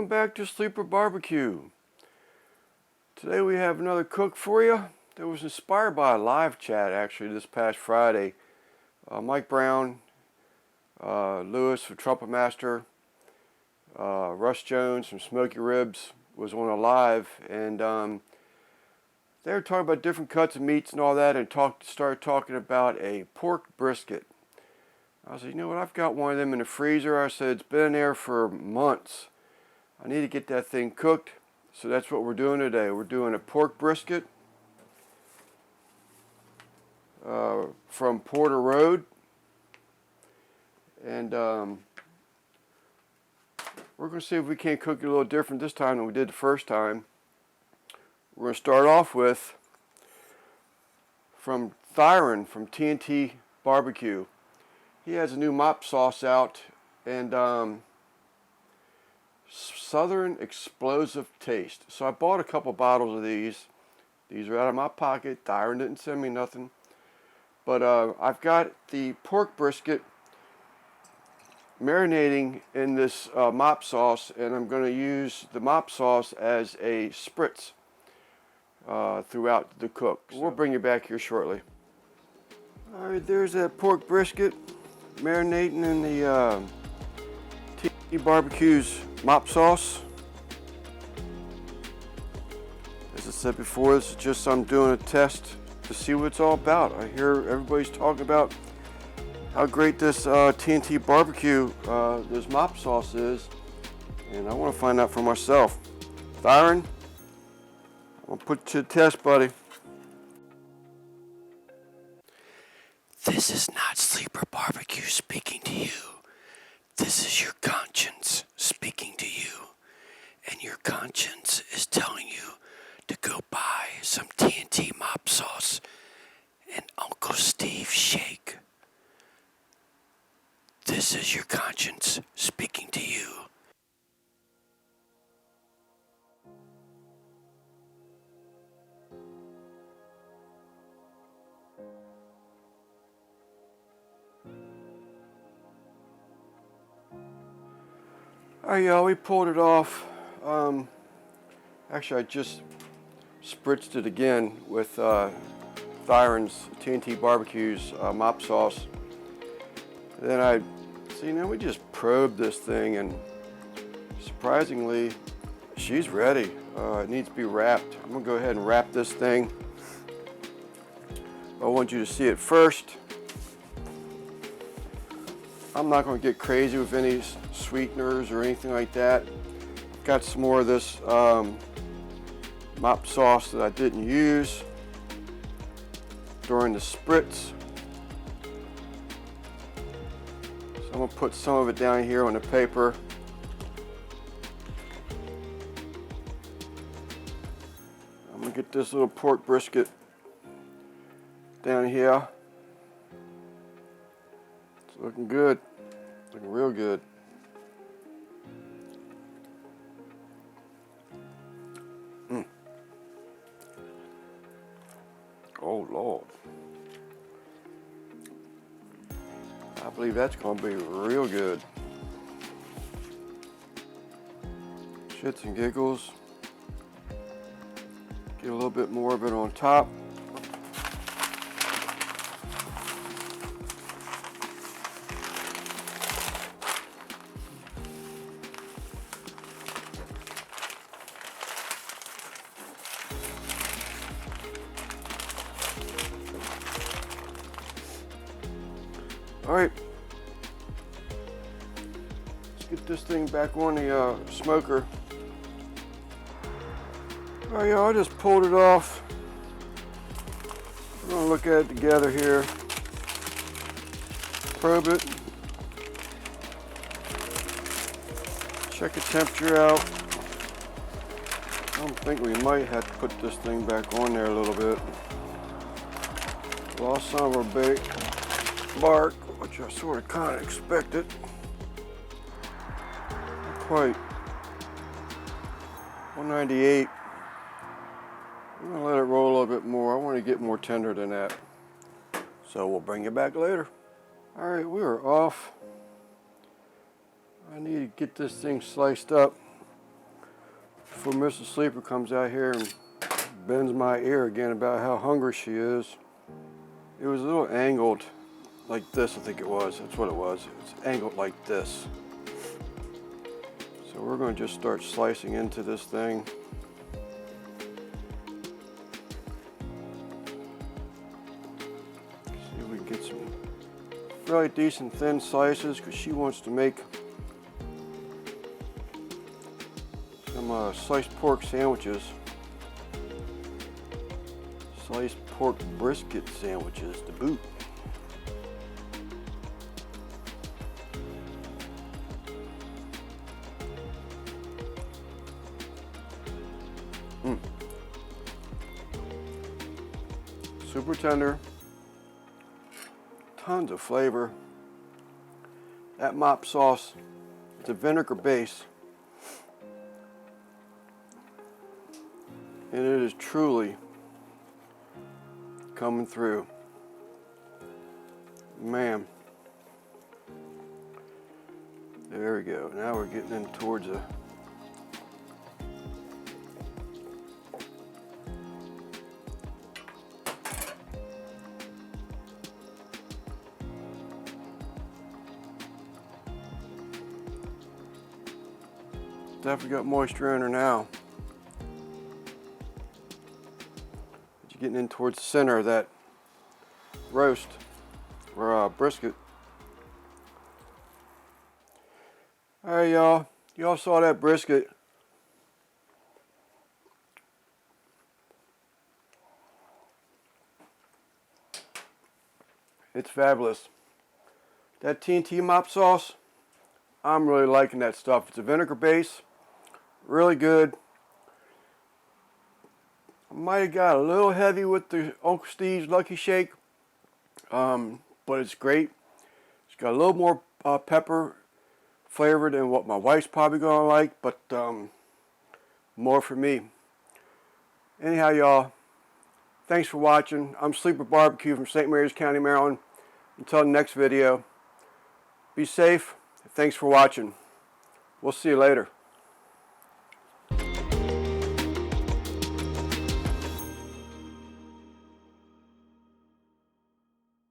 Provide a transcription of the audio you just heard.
Welcome back to Sleeper Barbecue. Today we have another cook for you that was inspired by a live chat actually this past Friday. Mike Brown, Lewis from Trumpet Master, Russ Jones from Smoky Ribs was on a live, and they were talking about different cuts of meats and all that, and started talking about a pork brisket. I said, you know what, I've got one of them in the freezer. I said, it's been there for months. I need to get that thing cooked. So that's what we're doing today. We're doing a pork brisket from Porter Road. And we're going to see if we can't cook it a little different this time than we did the first time. We're going to start off with from Thyron from T&T BBQ. He has a new mop sauce out, and Southern Explosive Taste. So I bought a couple bottles of these. These are out of my pocket. Thyron didn't send me nothing. But I've got the pork brisket marinating in this mop sauce, and I'm going to use the mop sauce as a spritz throughout the cook. So we'll bring you back here shortly. Alright, there's that pork brisket marinating in the T&T BBQ's mop sauce. As I said before, this is just I'm doing a test to see what it's all about. I hear everybody's talking about how great this T&T BBQ, this mop sauce is, and I want to find out for myself. Thyron, I'm going to put you to the test, buddy. This is not Sleeper Barbecue speaking to you. This is your conscience speaking to you. And your conscience is telling you to go buy some T&T mop sauce and Unclestevesshake. This is your conscience speaking to you. Alright, y'all, we pulled it off. Actually, I just spritzed it again with Thyron's T&T BBQ's mop sauce. Then we just probed this thing, and surprisingly, she's ready. It needs to be wrapped. I'm gonna go ahead and wrap this thing. I want you to see it first. I'm not going to get crazy with any sweeteners or anything like that. I've got some more of this mop sauce that I didn't use during the spritz. So I'm going to put some of it down here on the paper. I'm going to get this little pork brisket down here. It's looking good. Looking real good. Oh Lord. I believe that's going to be real good. Shits and giggles. Get a little bit more of it on top. Alright, let's get this thing back on the smoker. Alright, y'all, I just pulled it off. We're going to look at it together here. Probe it. Check the temperature out. I think we might have to put this thing back on there a little bit. Lost some of our bait bark, which I sort of kind of expected. Not quite. 198. I'm going to let it roll a little bit more. I want to get more tender than that. So we'll bring you back later. Alright, we are off. I need to get this thing sliced up. before Mrs. Sleeper comes out here and bends my ear again about how hungry she is. It was a little angled like this, I think it was. That's what it was. It's angled like this. So we're going to just start slicing into this thing. See if we can get some really decent thin slices because she wants to make some sliced pork sandwiches. Sliced pork brisket sandwiches to boot. Super tender, tons of flavor. That mop sauce, it's a vinegar base, and it is truly coming through. Man, there we go. Now we're getting in towards a definitely got moisture in her now. You're getting in towards the center of that roast or brisket. All right, y'all. Y'all saw that brisket. It's fabulous. That T&T mop sauce, I'm really liking that stuff. It's a vinegar base. Really good. I might have got a little heavy with the Unclestevesshake Lucky Shake, but it's great. It's got a little more pepper flavor than what my wife's probably gonna like, but more for me. Anyhow, y'all, thanks for watching. I'm Sleeper BBQ from St. Mary's County, Maryland. Until the next video, be safe. Thanks for watching. We'll see you later.